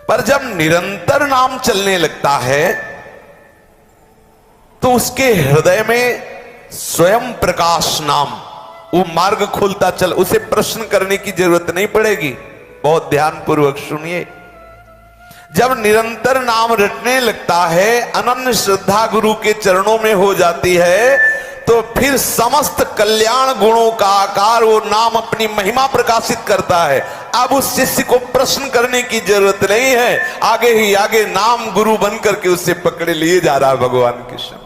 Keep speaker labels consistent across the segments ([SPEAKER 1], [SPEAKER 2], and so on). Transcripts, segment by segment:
[SPEAKER 1] पर जब निरंतर नाम चलने लगता है तो उसके हृदय में स्वयं प्रकाश नाम वो मार्ग खुलता चल, उसे प्रश्न करने की जरूरत नहीं पड़ेगी। बहुत ध्यान पूर्वक सुनिए। जब निरंतर नाम रटने लगता है, अनन्य श्रद्धा गुरु के चरणों में हो जाती है, तो फिर समस्त कल्याण गुणों का आकार वो नाम अपनी महिमा प्रकाशित करता है। अब उस शिष्य को प्रश्न करने की जरूरत नहीं है, आगे ही आगे नाम गुरु बन करके उसे पकड़े लिए जा रहा है भगवान के समीप।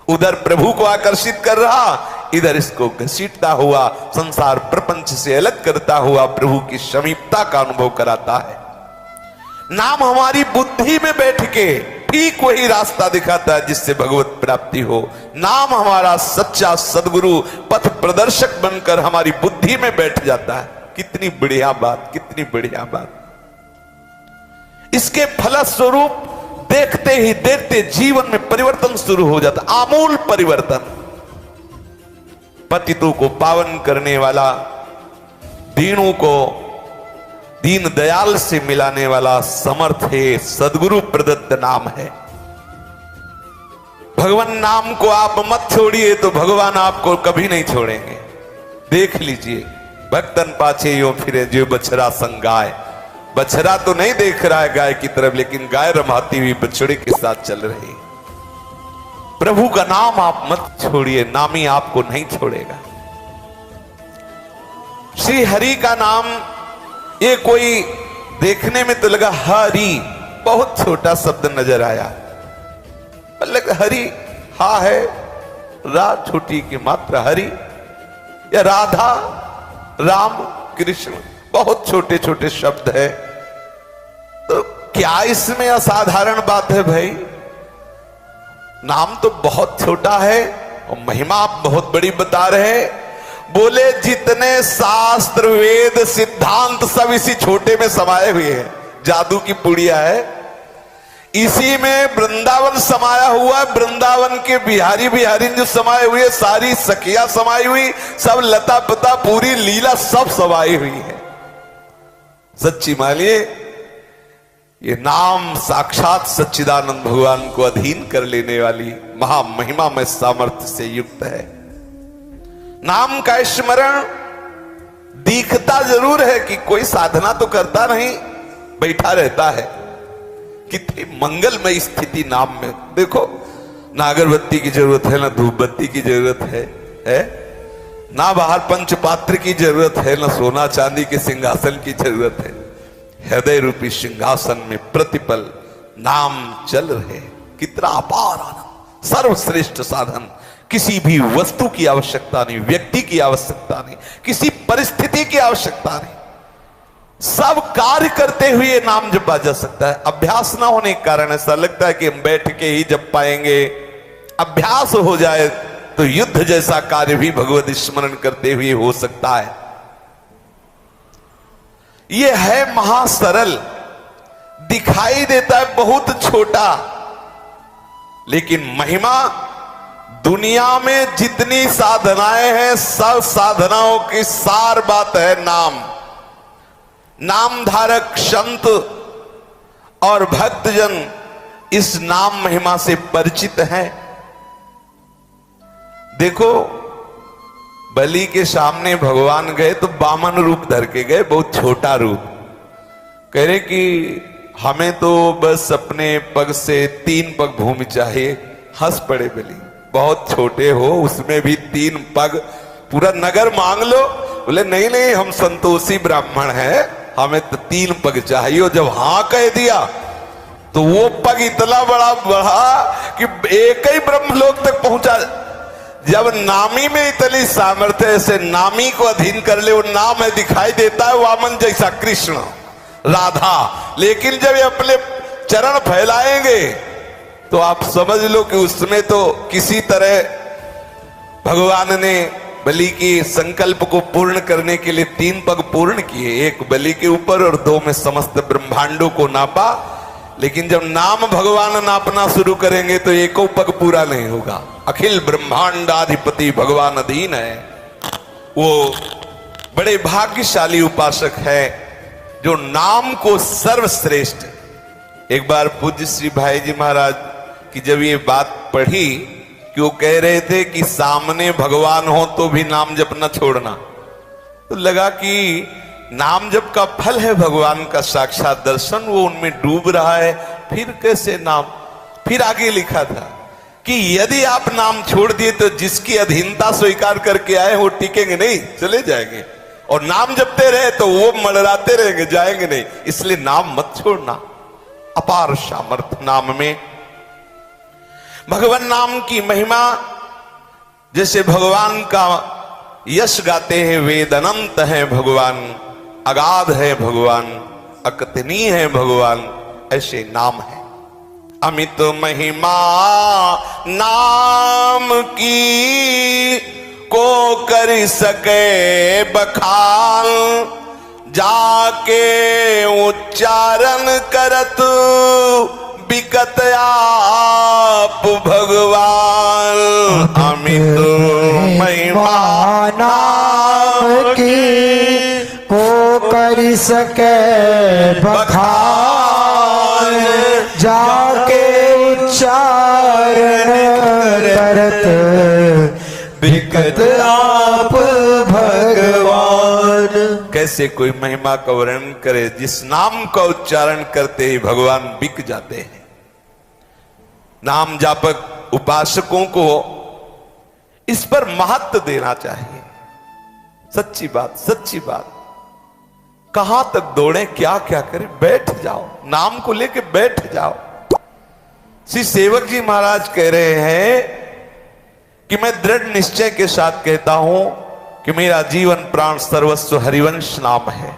[SPEAKER 1] उधर प्रभु को आकर्षित कर रहा, इधर इसको घसीटता हुआ, संसार प्रपंच से अलग करता हुआ प्रभु की समीपता का अनुभव कराता है। नाम हमारी बुद्धि में बैठ के ठीक वही रास्ता दिखाता है जिससे भगवत प्राप्ति हो। नाम हमारा सच्चा सदगुरु पथ प्रदर्शक बनकर हमारी बुद्धि में बैठ जाता है। कितनी बढ़िया बात, कितनी बढ़िया बात। इसके फलस्वरूप देखते ही देखते जीवन में परिवर्तन शुरू हो जाता, आमूल परिवर्तन। पतितों को पावन करने वाला, दीनों को दीन दयाल से मिलाने वाला समर्थ है, सदगुरु प्रदत्त नाम है। भगवान नाम को आप मत छोड़िए तो भगवान आपको कभी नहीं छोड़ेंगे। देख लीजिए, भक्तन पाछे यो फिरे जो बछड़ा संग गाय। बछड़ा तो नहीं देख रहा है गाय की तरफ, लेकिन गाय रमाती हुई बछड़े के साथ चल रही। प्रभु का नाम आप मत छोड़िए, नामी आपको नहीं छोड़ेगा। श्री हरि का नाम, ये कोई देखने में तो लगा हरि, बहुत छोटा शब्द नजर आया, लगा हरि हा है, रा छोटी की मात्रा हरि, या राधा राम कृष्ण, बहुत छोटे छोटे शब्द है। तो क्या इसमें असाधारण बात है भाई? नाम तो बहुत छोटा है और महिमा आप बहुत बड़ी बता रहे हैं। बोले जितने शास्त्र वेद सिद्धांत सब इसी छोटे में समाये हुए हैं। जादू की पुड़िया है, इसी में वृंदावन समाया हुआ। वृंदावन के बिहारी बिहारी जो समाये हुए, सारी सखिया समाई हुई, सब लता पता पूरी लीला सब समाई हुई है। सच्ची मानिए, ये नाम साक्षात सच्चिदानंद भगवान को अधीन कर लेने वाली महामहिमा में सामर्थ्य से युक्त है। नाम का स्मरण दिखता जरूर है कि कोई साधना तो करता नहीं, बैठा रहता है। कितनी मंगलमय स्थिति नाम में। देखो, ना अगरबत्ती की जरूरत है, ना धूप बत्ती की जरूरत है ना बाहर पंचपात्र की जरूरत है, ना सोना चांदी के सिंहासन की जरूरत है। हृदय रूपी सिंहासन में प्रतिपल नाम चल रहे। कितना अपार आनंद, सर्वश्रेष्ठ साधन। किसी भी वस्तु की आवश्यकता नहीं, व्यक्ति की आवश्यकता नहीं, किसी परिस्थिति की आवश्यकता नहीं, सब कार्य करते हुए नाम जपा जा सकता है। अभ्यास ना होने के कारण ऐसा लगता है कि हम बैठ के ही जप पाएंगे। अभ्यास हो जाए तो युद्ध जैसा कार्य भी भगवत स्मरण करते हुए हो सकता है। यह है महासरल, दिखाई देता है बहुत छोटा, लेकिन महिमा दुनिया में जितनी साधनाएं हैं सब साधनाओं की सार बात है नाम। नाम धारक संत और भक्तजन इस नाम महिमा से परिचित हैं। देखो, बलि के सामने भगवान गए तो बामन रूप धर के गए, बहुत छोटा रूप। कह रहे कि हमें तो बस अपने पग से 3 पग भूमि चाहिए। हंस पड़े बलि, बहुत छोटे हो, उसमें भी 3 पग, पूरा नगर मांग लो। बोले नहीं नहीं, हम संतोषी ब्राह्मण हैं, हमें तो 3 पग चाहिए। जब हाँ कह दिया तो वो पग इतना बड़ा बढ़ा कि एक ही ब्रह्मलोक तक पहुंचा। जब नामी में इतनी सामर्थ्य से नामी को अधीन कर ले, वो नाम है, दिखाई देता है वामन जैसा, कृष्ण राधा। लेकिन जब ये अपने चरण फैलाएंगे तो आप समझ लो कि उसमें तो किसी तरह भगवान ने बलि की संकल्प को पूर्ण करने के लिए 3 पग पूर्ण किए, एक बलि के ऊपर और 2 में समस्त ब्रह्मांडों को नापा। लेकिन जब नाम भगवान नापना शुरू करेंगे तो एको पग पूरा नहीं होगा। अखिल ब्रह्मांडाधिपति भगवान अधीन है। वो बड़े भाग्यशाली उपासक है जो नाम को सर्वश्रेष्ठ। एक बार पूज्य श्री भाई जी महाराज की जब ये बात पढ़ी कि वो कह रहे थे कि सामने भगवान हो तो भी नाम जप न छोड़ना, तो लगा कि नाम जप का फल है भगवान का साक्षात दर्शन, वो उनमें डूब रहा है, फिर कैसे नाम। फिर आगे लिखा था कि यदि आप नाम छोड़ दिए तो जिसकी अधीनता स्वीकार करके आए वो टिकेंगे नहीं, चले जाएंगे, और नाम जपते रहे तो वो मड़राते रहेंगे, जाएंगे नहीं। इसलिए नाम मत छोड़ना। अपार सामर्थ्य नाम में। भगवान नाम की महिमा, जैसे भगवान का यश गाते हैं, वेद अनंत है भगवान, अगाध है भगवान, अकथनीय है भगवान, ऐसे नाम है। अमित महिमा नाम की को कर सके बखान, जाके उच्चारण करत बिकत आप भगवान। अमित महिमा
[SPEAKER 2] नाम की को कर सके बखान, जाके उच्चारण करत बिकत आप भगवान।
[SPEAKER 1] कैसे कोई महिमा का वर्णन करे, जिस नाम का उच्चारण करते ही भगवान बिक जाते हैं। नाम जापक उपासकों को इस पर महत्व देना चाहिए। सच्ची बात, सच्ची बात। कहां तक दौड़े, क्या क्या करें, बैठ जाओ, नाम को लेके बैठ जाओ। श्री सेवक जी महाराज कह रहे हैं कि मैं दृढ़ निश्चय के साथ कहता हूं कि मेरा जीवन प्राण सर्वस्व हरिवंश नाम है,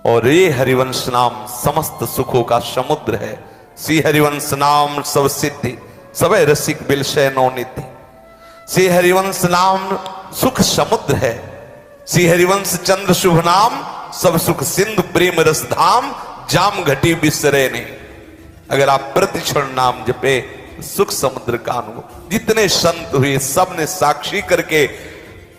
[SPEAKER 1] और ये हरिवंश नाम समस्त सुखों का समुद्र है। श्री हरिवंश नाम सब सिद्धि, सबे रसिक बिलशय नौनिधि। श्री हरिवंश नाम सुख समुद्र है। श्री हरिवंश चंद्र शुभ नाम, सब सुख सिंधु प्रेम रस धाम, जाम घटी बिसरे ने। अगर आप प्रतिक्षण नाम जपे, सुख समुद्र का अनुभव। जितने संत हुए सब ने साक्षी करके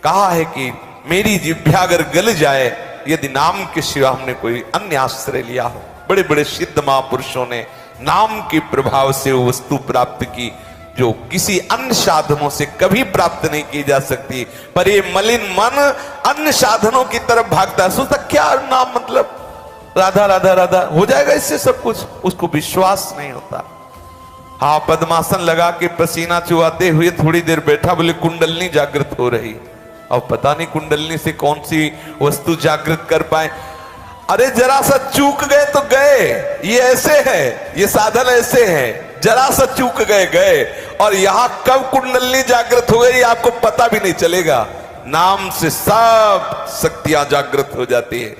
[SPEAKER 1] कहा है कि मेरी जिह्वा अगर गल जाए यदि नाम के सिवा हमने कोई अन्य आश्रय लिया हो। बड़े बड़े सिद्ध महापुरुषों ने नाम के प्रभाव से वो वस्तु प्राप्त की जो किसी अन्य साधनों से कभी प्राप्त नहीं की जा सकती। पर ये मलिन मन अन्य साधनों की तरफ भागता है, सोचता क्या नाम, मतलब राधा राधा राधा हो जाएगा इससे सब कुछ, उसको विश्वास नहीं होता। हाँ, पद्मासन लगा के पसीना चुआते हुए थोड़ी देर बैठा, बोले कुंडलनी जागृत हो रही। अब पता नहीं कुंडलनी से कौन सी वस्तु जागृत कर पाए। अरे जरा सा चूक गए तो गए, ये ऐसे है, ये साधन ऐसे है, जरा सा चूक गए गए, और यहां कब कुंडलनी जागृत हो गई आपको पता भी नहीं चलेगा। नाम से सब शक्तियां जागृत हो जाती है,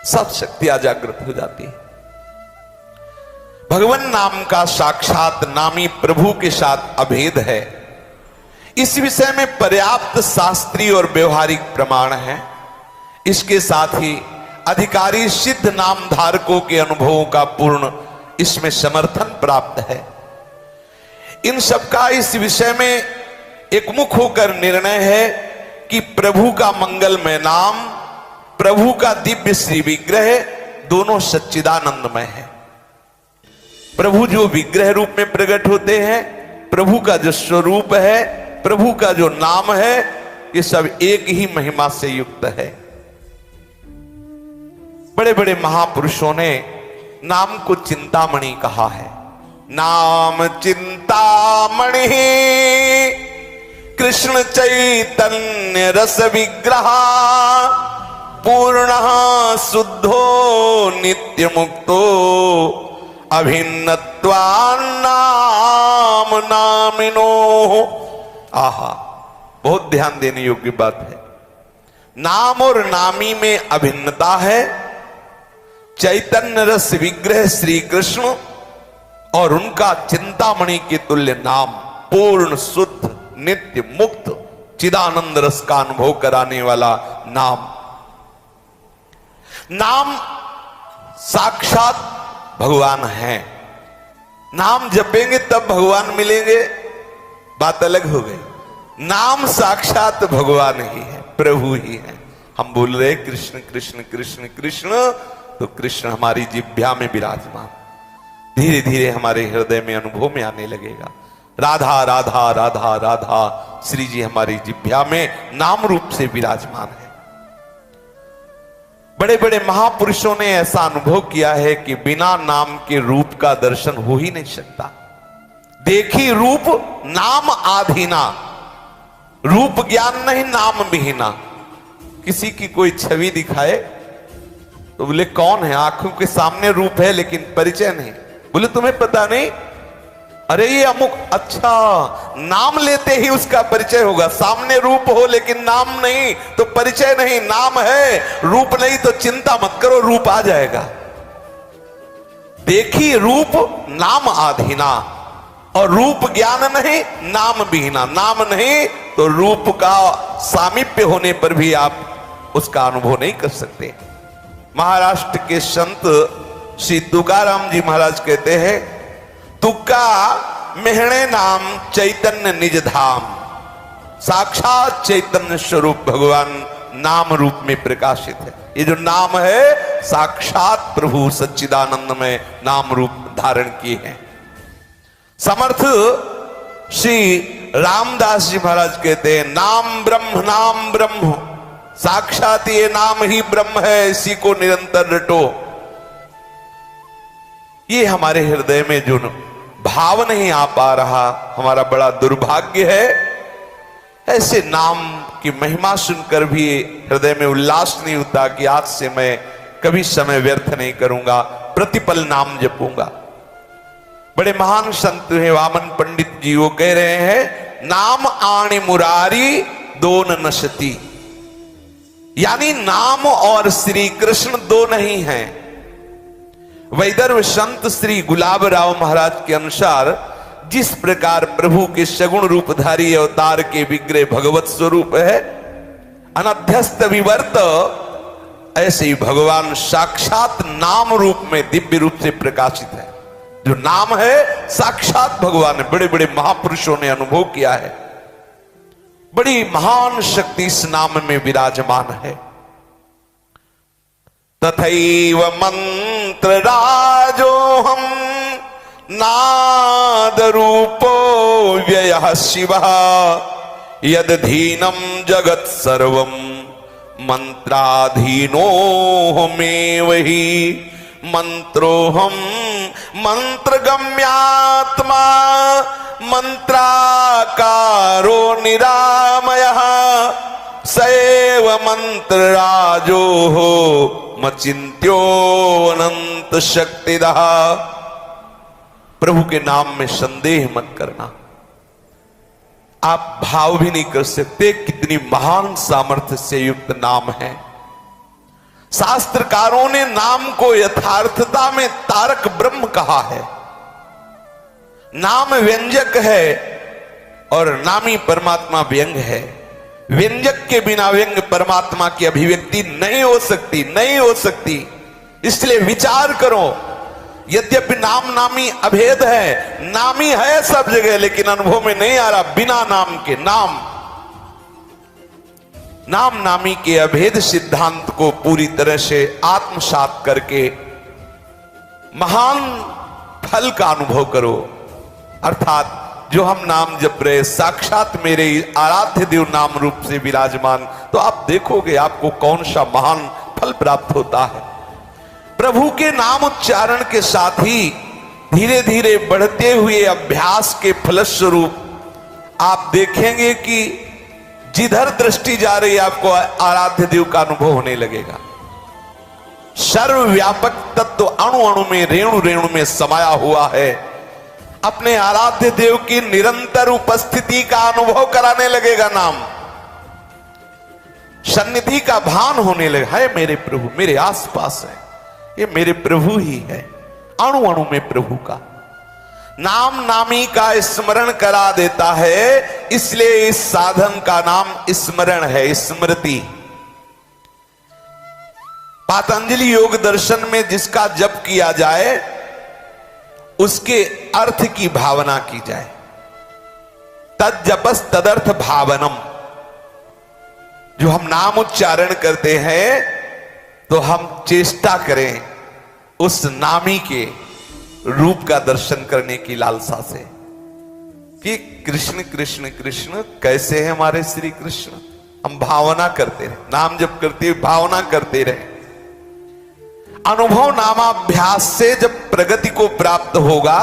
[SPEAKER 1] सब शक्तियां जागृत हो जाती है। भगवान नाम का साक्षात नामी प्रभु के साथ अभेद है। इस विषय में पर्याप्त शास्त्रीय और व्यवहारिक प्रमाण है। इसके साथ ही अधिकारी सिद्ध नाम धारकों के अनुभवों का पूर्ण इसमें समर्थन प्राप्त है। इन सबका इस विषय में एकमुख होकर निर्णय है कि प्रभु का मंगलमय नाम, प्रभु का दिव्य श्री विग्रह दोनों सच्चिदानंदमय है। प्रभु जो विग्रह रूप में प्रकट होते हैं, प्रभु का जो स्वरूप है, प्रभु का जो नाम है, ये सब एक ही महिमा से युक्त है। बड़े बड़े महापुरुषों ने नाम को चिंतामणि कहा है। नाम चिंतामणि कृष्ण चैतन्य रस विग्रह, पूर्ण शुद्धो नित्य मुक्तो, अभिन्नत्वान्नाम नामिनो। आहा, बहुत ध्यान देने योग्य बात है। नाम और नामी में अभिन्नता है। चैतन्य रस विग्रह श्री कृष्ण और उनका चिंतामणि के तुल्य नाम, पूर्ण शुद्ध नित्य मुक्त चिदानंद रस का अनुभव कराने वाला नाम। नाम साक्षात भगवान है। नाम जपेंगे तब भगवान मिलेंगे, बात अलग हो गई। नाम साक्षात भगवान ही है, प्रभु ही है। हम बोल रहे कृष्ण कृष्ण कृष्ण कृष्ण, तो कृष्ण हमारी जिह्वा में विराजमान, धीरे धीरे हमारे हृदय में अनुभव में आने लगेगा। राधा राधा राधा राधा, श्री जी हमारी जिह्वा में नाम रूप से विराजमान है। बड़े बड़े महापुरुषों ने ऐसा अनुभव किया है कि बिना नाम के रूप का दर्शन हो ही नहीं सकता। देखी रूप नाम आधीना, रूप ज्ञान नहीं नाम विहीना। किसी की कोई छवि दिखाए तो बोले कौन है, आंखों के सामने रूप है लेकिन परिचय नहीं। बोले तुम्हें पता नहीं, अरे ये अमुक, अच्छा नाम लेते ही उसका परिचय होगा। सामने रूप हो लेकिन नाम नहीं तो परिचय नहीं, नाम है रूप नहीं तो चिंता मत करो, रूप आ जाएगा। देखी रूप नाम आधीना, और रूप ज्ञान नहीं नाम विहीना। नाम नहीं तो रूप का सामीप्य होने पर भी आप उसका अनुभव नहीं कर सकते। महाराष्ट्र के संत श्री तुकाराम जी महाराज कहते हैं, तुका मेहणे नाम चैतन्य निज धाम, साक्षात चैतन्य स्वरूप भगवान नाम रूप में प्रकाशित है। ये जो नाम है साक्षात प्रभु सच्चिदानंद में नाम रूप धारण किए हैं। समर्थ श्री रामदास जी महाराज कहते हैं, नाम ब्रह्म, साक्षात ये नाम ही ब्रह्म है, इसी को निरंतर रटो। ये हमारे हृदय में जो भाव नहीं आ पा रहा, हमारा बड़ा दुर्भाग्य है। ऐसे नाम की महिमा सुनकर भी हृदय में उल्लास नहीं होता कि आज से मैं कभी समय व्यर्थ नहीं करूंगा, प्रतिपल नाम जपूंगा। बड़े महान संत हैं वामन पंडित जी, वो कह रहे हैं, नाम आणी मुरारी दोन नशती, यानी नाम और श्री कृष्ण दो नहीं हैं। वैदर्भ संत श्री गुलाब राव महाराज के अनुसार, जिस प्रकार प्रभु के सगुण रूपधारी अवतार के विग्रह भगवत स्वरूप है, अनध्यस्त विवर्त, ऐसे ही भगवान साक्षात नाम रूप में दिव्य रूप से प्रकाशित है। जो नाम है साक्षात भगवान है। बड़े बड़े महापुरुषों ने अनुभव किया है, बड़ी महान शक्ति इस नाम में विराजमान है। तथैव मंत्र राजो हम नाद रूपो व्ययः शिवः, यद धीनम जगत सर्वम मंत्राधीनो में वही, मंत्रोहम मंत्रगम्यात्मा मंत्राकारो निरामयः, सैव मंत्र राजो हो मचिंत्यो अनंत शक्तिदः। प्रभु के नाम में संदेह मत करना, आप भाव भी नहीं कर सकते कितनी महान सामर्थ्य से युक्त नाम है। शास्त्रकारों ने नाम को यथार्थता में तारक ब्रह्म कहा है। नाम व्यंजक है और नामी परमात्मा व्यंग है। व्यंजक के बिना व्यंग परमात्मा की अभिव्यक्ति नहीं हो सकती, नहीं हो सकती। इसलिए विचार करो, यद्यपि नाम नामी अभेद है, नामी है सब जगह, लेकिन अनुभव में नहीं आ रहा बिना नाम के। नाम नामी के अभेद सिद्धांत को पूरी तरह से आत्मसात करके महान फल का अनुभव करो। अर्थात जो हम नाम जप रहे साक्षात मेरे आराध्य देव नाम रूप से विराजमान, तो आप देखोगे आपको कौन सा महान फल प्राप्त होता है। प्रभु के नाम उच्चारण के साथ ही धीरे धीरे बढ़ते हुए अभ्यास के फलस्वरूप आप देखेंगे कि जिधर दृष्टि जा रही है आपको आराध्य देव का अनुभव होने लगेगा। सर्वव्यापक तत्व अणु अणु में, रेणु रेणु में समाया हुआ है। अपने आराध्य देव की निरंतर उपस्थिति का अनुभव कराने लगेगा नाम। सन्निधि का भान होने लगा, है मेरे प्रभु मेरे आसपास है, ये मेरे प्रभु ही है। अणु अणु में प्रभु का नाम नामी का स्मरण करा देता है। इसलिए इस साधन का नाम स्मरण है, स्मृति। पातंजलि योग दर्शन में जिसका जप किया जाए उसके अर्थ की भावना की जाए। तद जपस तदर्थ भावनम। जो हम नाम उच्चारण करते हैं तो हम चेष्टा करें उस नामी के रूप का दर्शन करने की लालसा से कि कृष्ण कृष्ण कृष्ण कैसे है हमारे श्री कृष्ण। हम भावना करते रहे, नाम जप करते हुए भावना करते रहे। अनुभव नामाभ्यास से जब प्रगति को प्राप्त होगा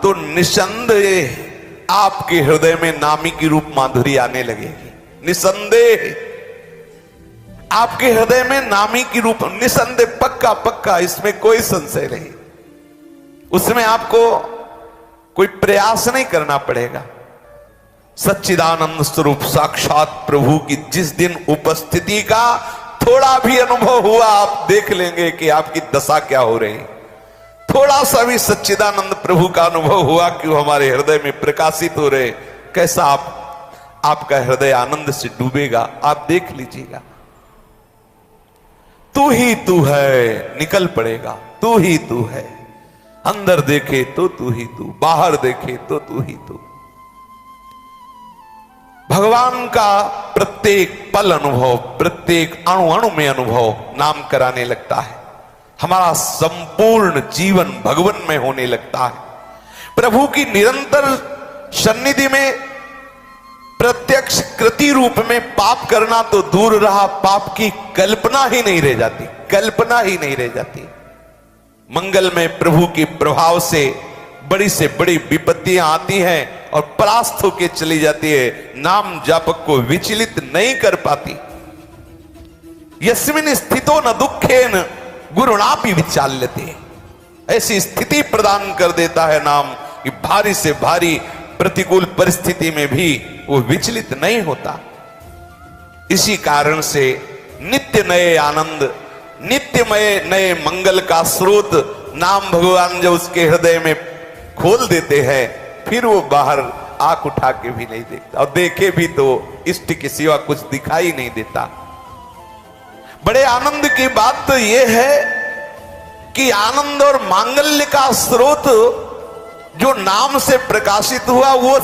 [SPEAKER 1] तो निसंदेह आपके हृदय में नामी की रूप माधुरी आने लगेगी। निसंदेह आपके हृदय में नामी की रूप, निसंदेह, पक्का पक्का, इसमें कोई संशय नहीं। उसमें आपको कोई प्रयास नहीं करना पड़ेगा। सच्चिदानंद स्वरूप साक्षात प्रभु की जिस दिन उपस्थिति का थोड़ा भी अनुभव हुआ, आप देख लेंगे कि आपकी दशा क्या हो रही। थोड़ा सा भी सच्चिदानंद प्रभु का अनुभव हुआ कि वो हमारे हृदय में प्रकाशित हो रहे, कैसा आपका हृदय आनंद से डूबेगा, आप देख लीजिएगा। तू ही तू है, निकल पड़ेगा, तू ही तू है। अंदर देखे तो तू ही तू, बाहर देखे तो तू ही तू। भगवान का प्रत्येक पल अनुभव, प्रत्येक अणु अणु में अनुभव नाम कराने लगता है। हमारा संपूर्ण जीवन भगवान में होने लगता है। प्रभु की निरंतर सन्निधि में प्रत्यक्ष कृति रूप में पाप करना तो दूर रहा, पाप की कल्पना ही नहीं रह जाती, कल्पना ही नहीं रह जाती। मंगल में प्रभु के प्रभाव से बड़ी विपत्तियां आती हैं और परास्त होकर चली जाती है, नाम जापक को विचलित नहीं कर पाती। यस्मिन स्थितो न दुखेन गुरुणापि विचाल्यते, ऐसी स्थिति प्रदान कर देता है नाम कि भारी से भारी प्रतिकूल परिस्थिति में भी वो विचलित नहीं होता। इसी कारण से नित्य नए आनंद, नित्यमय नए मंगल का स्रोत नाम भगवान जब उसके हृदय में खोल देते हैं, फिर वो बाहर आंख उठा के भी नहीं देखता, और देखे भी तो इष्ट के सिवा कुछ दिखाई नहीं देता। बड़े आनंद की बात तो यह है कि आनंद और मांगल्य का स्रोत जो नाम से प्रकाशित हुआ वो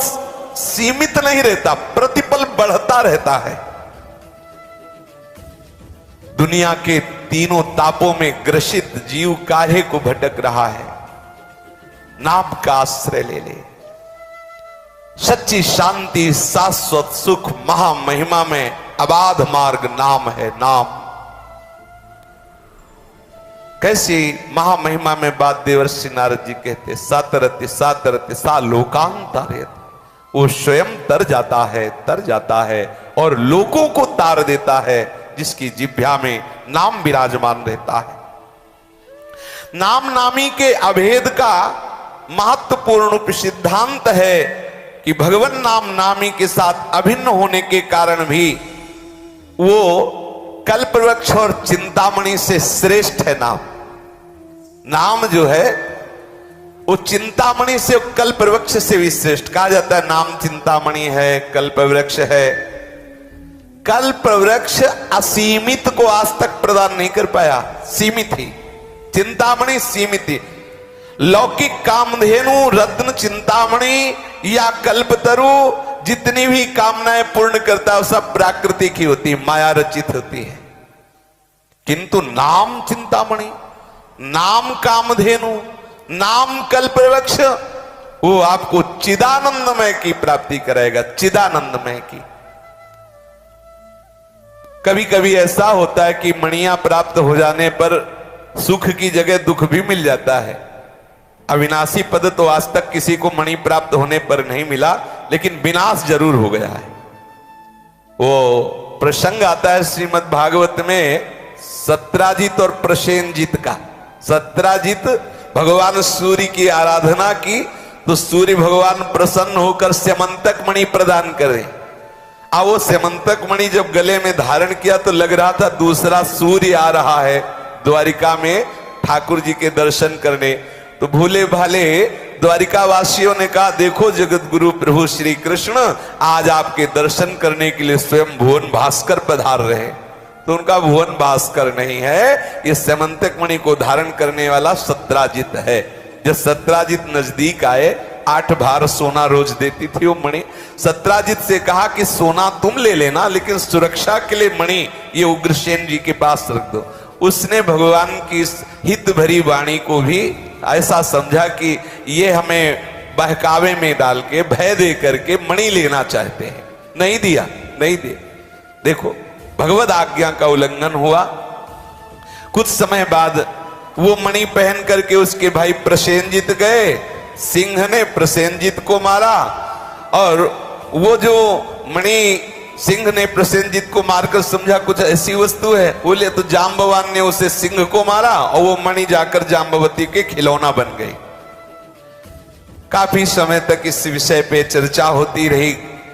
[SPEAKER 1] सीमित नहीं रहता, प्रतिपल बढ़ता रहता है। दुनिया के तीनों तापों में ग्रसित जीव काहे को भटक रहा है, नाम का आश्रय ले ले। सच्ची शांति, शाश्वत सुख, महामहिमा में अबाध मार्ग नाम है, नाम। कैसी महामहिमा में बात देवर्षि नारद जी कहते, सातरति सातरति सा लोकांतरेत, वो स्वयं तर जाता है और लोगों को तार देता है, जिसकी जिह्वा में नाम विराजमान रहता है। नाम नामी के अभेद का महत्वपूर्ण सिद्धांत है कि भगवान नाम नामी के साथ अभिन्न होने के कारण भी वो कल्पवृक्ष और चिंतामणि से श्रेष्ठ है। नाम जो है वो चिंतामणि से, कल्पवृक्ष से भी श्रेष्ठ कहा जाता है। नाम चिंतामणि है, कल्पवृक्ष है। कल्पवृक्ष असीमित को आज तक प्रदान नहीं कर पाया, सीमित ही। चिंतामणि सीमित ही। लौकिक कामधेनु, रत्न चिंतामणि या कल्पतरु जितनी भी कामनाएं पूर्ण करता है सब प्राकृतिक ही होती है, माया रचित होती है। किंतु नाम चिंतामणि, नाम कामधेनु, नाम कल्पवृक्ष, वो आपको चिदानंदमय की प्राप्ति कराएगा, चिदानंदमय की। कभी कभी ऐसा होता है कि मणियां प्राप्त हो जाने पर सुख की जगह दुख भी मिल जाता है। अविनाशी पद तो आज तक किसी को मणि प्राप्त होने पर नहीं मिला, लेकिन विनाश जरूर हो गया है। वो प्रसंग आता है श्रीमद् भागवत में सत्राजित और प्रसेनजित का। सत्राजित भगवान सूर्य की आराधना की तो सूर्य भगवान प्रसन्न होकर स्यमंतक मणि प्रदान करें। अब वो स्यमंतक मणि जब गले में धारण किया तो लग रहा था दूसरा सूर्य आ रहा है द्वारिका में ठाकुर जी के दर्शन करने। तो भूले भाले द्वारिका वासियों ने कहा, देखो जगत गुरु प्रभु श्री कृष्ण आज आपके दर्शन करने के लिए स्वयं भुवन भास्कर पधार रहे। तो उनका भुवन भास्कर नहीं है, ये स्यमंतक मणि को धारण करने वाला सत्राजित है। जब सत्राजित नजदीक आए 8 भार सोना रोज देती थी वो मणि। सत्राजित से कहा कि सोना तुम ले लेना, लेकिन सुरक्षा के लिए मणि ये उग्रसेन जी के पास रख दो। उसने भगवान की इस हित भरी वाणी को भी ऐसा समझा कि ये हमें बहकावे में डाल के भय दे करके मणि लेना चाहते हैं। नहीं दिया, नहीं दिया। देखो भगवद आज्ञा का उल्लंघन हुआ। कुछ समय बाद वो मणि पहन करके उसके भाई प्रसेनजित गए। सिंह ने प्रसेनजित को मारा और वो जो मणि सिंह ने प्रसेनजित को मारकर समझा कुछ ऐसी वस्तु है, बोले तो जाम्बवान ने उसे सिंह को मारा और वो मणि जाकर जाम्बवती के खिलौना बन गई। काफी समय तक इस विषय पे चर्चा होती रही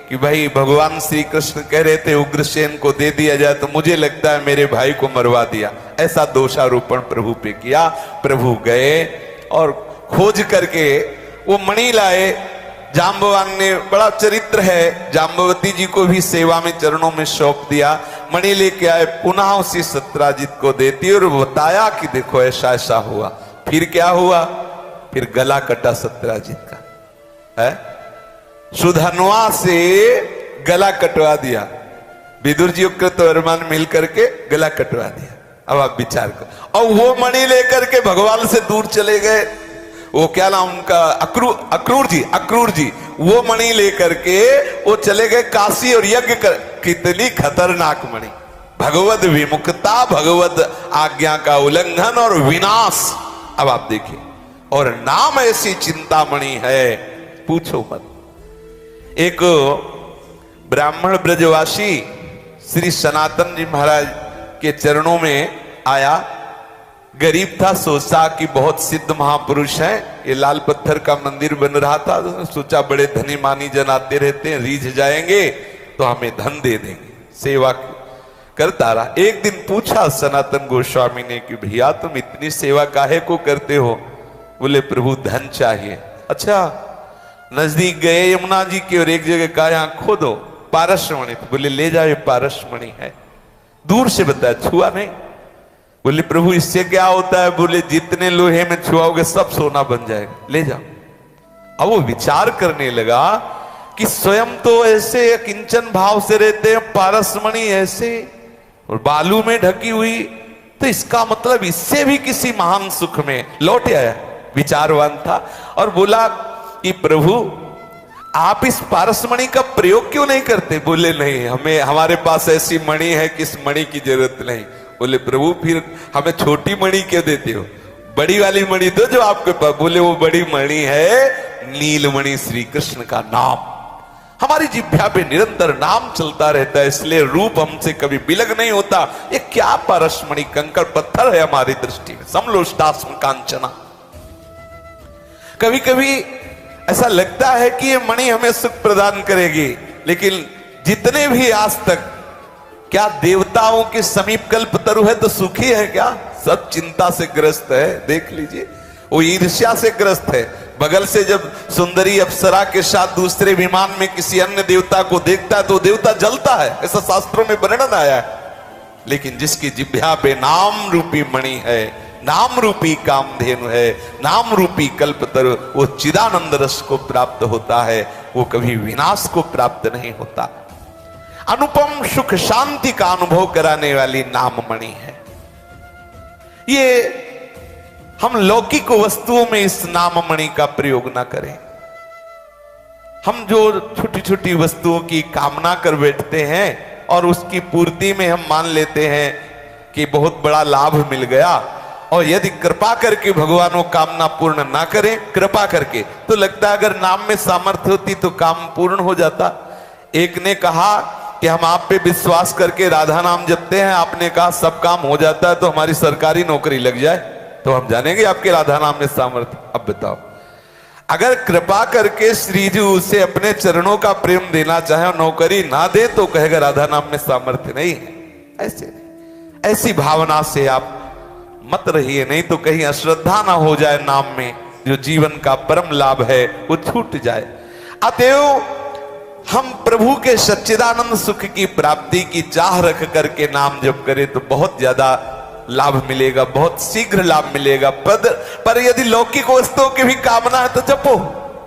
[SPEAKER 1] कि भाई भगवान श्री कृष्ण कह रहे थे उग्रसेन को दे दिया जाए, तो मुझे लगता है मेरे भाई को मरवा दिया। ऐसा दोषारोपण प्रभु पे किया। प्रभु गए और खोज करके वो मणि लाए। जाम्बवान ने, बड़ा चरित्र है, जाम्बवती जी को भी सेवा में चरणों में सौंप दिया। मणि लेके आए, पुनः उसी सत्राजित को देती और बताया कि देखो ऐसा ऐसा हुआ। फिर क्या हुआ? फिर गला कटा सत्राजित का है, सुधनवा से गला कटवा दिया। विदुर जी कृतवर्मन मिल करके गला कटवा दिया। अब आप विचार करो। और वो मणि लेकर के भगवान से दूर चले गए। वो क्या नाम उनका, अक्रूर जी वो मणि लेकर के वो चले गए काशी और यज्ञ कर। कितनी खतरनाक मणि! भगवद विमुखता, भगवद आज्ञा का उल्लंघन और विनाश। अब आप देखिए, और नाम ऐसी चिंतामणि है, पूछो मत। एक ब्राह्मण ब्रजवासी श्री सनातन जी महाराज के चरणों में आया। गरीब था, सोचा कि बहुत सिद्ध महापुरुष हैं, ये लाल पत्थर का मंदिर बन रहा था, तो सोचा बड़े धनी मानी जन आते रहते हैं, रीझ जाएंगे तो हमें धन दे देंगे। सेवा करता रहा। एक दिन पूछा सनातन गोस्वामी ने कि भैया तुम इतनी सेवा काहे को करते हो? बोले प्रभु धन चाहिए। अच्छा, नजदीक गए यमुना जी की और एक जगह कहा यहाँ खोदो पारसमणि। बोले ले जाओ, ये पारसमणि है। दूर से बताया, छुआ नहीं। बोले प्रभु इससे क्या होता है? बोले जितने लोहे में छुआओगे सब सोना बन जाएगा, ले जाओ। अब वो विचार करने लगा कि स्वयं तो ऐसे किंचन भाव से रहते हैं, पारसमणि ऐसे और बालू में ढकी हुई, तो इसका मतलब इससे भी किसी महान सुख में लौट आया। विचारवान था और बोला कि प्रभु आप इस पारसमणि का प्रयोग क्यों नहीं करते? बोले नहीं, हमारे पास ऐसी मणि है कि इस मणि की जरूरत नहीं। बोले प्रभु फिर हमें छोटी मणि क्यों देते हो? बड़ी वाली मणि दो जो आपके पास। बोले वो बड़ी मणि है नीलमणि, श्री कृष्ण का नाम। हमारी जिह्वा पे निरंतर नाम चलता रहता है, इसलिए रूप हमसे कभी बिलग नहीं होता। ये क्या पारसमणि, कंकड़ पत्थर है हमारी दृष्टि में, समलोष्टास्म कांचना। कभी कभी ऐसा लगता है कि ये मणि हमें सुख प्रदान करेगी, लेकिन जितने भी आज तक, क्या देवताओं के समीप कल्पतरु है तो सुखी है क्या? सब चिंता से ग्रस्त है। देख लीजिए, वो ईर्ष्या से ग्रस्त है। बगल से जब सुंदरी अप्सरा के साथ दूसरे विमान में किसी अन्य देवता को देखता है तो देवता जलता है, ऐसा शास्त्रों में वर्णन आया है। लेकिन जिसकी जिह्वा पे नाम रूपी मणि है, नाम रूपी कामधेनु है, नाम रूपी कल्पतरु, वो चिदानंद रस को प्राप्त होता है, वो कभी विनाश को प्राप्त नहीं होता। अनुपम सुख शांति का अनुभव कराने वाली नाम मणि है। ये हम लौकिक वस्तुओं में इस नाम मणि का प्रयोग ना करें। हम जो छोटी छोटी वस्तुओं की कामना कर बैठते हैं और उसकी पूर्ति में हम मान लेते हैं कि बहुत बड़ा लाभ मिल गया, और यदि कृपा करके भगवान वो कामना पूर्ण ना करें, कृपा करके, तो लगता है अगर नाम में सामर्थ्य होती तो काम पूर्ण हो जाता। एक ने कहा कि हम आप पे विश्वास करके राधा नाम जपते हैं, आपने कहा सब काम हो जाता है तो हमारी सरकारी नौकरी लग जाए, तो हम जानेंगे आपके राधा नाम में सामर्थ्य। अब बताओ, अगर कृपा करके श्री जी उसे अपने चरणों का प्रेम देना चाहे और नौकरी ना दे तो कहेगा राधा नाम में सामर्थ्य नहीं है। ऐसे नहीं, ऐसी भावना से आप मत रहिए, नहीं तो कहीं अश्रद्धा ना हो जाए, नाम में जो जीवन का परम लाभ है वो छूट जाए। अतएव हम प्रभु के सच्चिदानंद सुख की प्राप्ति की चाह रख करके नाम जप करें तो बहुत ज्यादा लाभ मिलेगा, बहुत शीघ्र लाभ मिलेगा। पर यदि लौकिक वस्तुओं की भी कामना है तो जपो,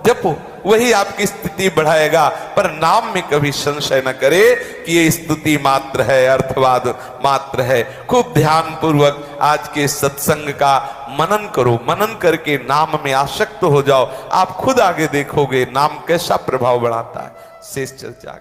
[SPEAKER 1] जपो, वही आपकी स्थिति बढ़ाएगा। पर नाम में कभी संशय न करे कि ये स्तुति मात्र है, अर्थवाद मात्र है। खूब ध्यान पूर्वक आज के सत्संग का मनन करो, मनन करके नाम में आसक्त हो जाओ। आप खुद आगे देखोगे नाम कैसा प्रभाव बढ़ाता है। शेष चर्चा।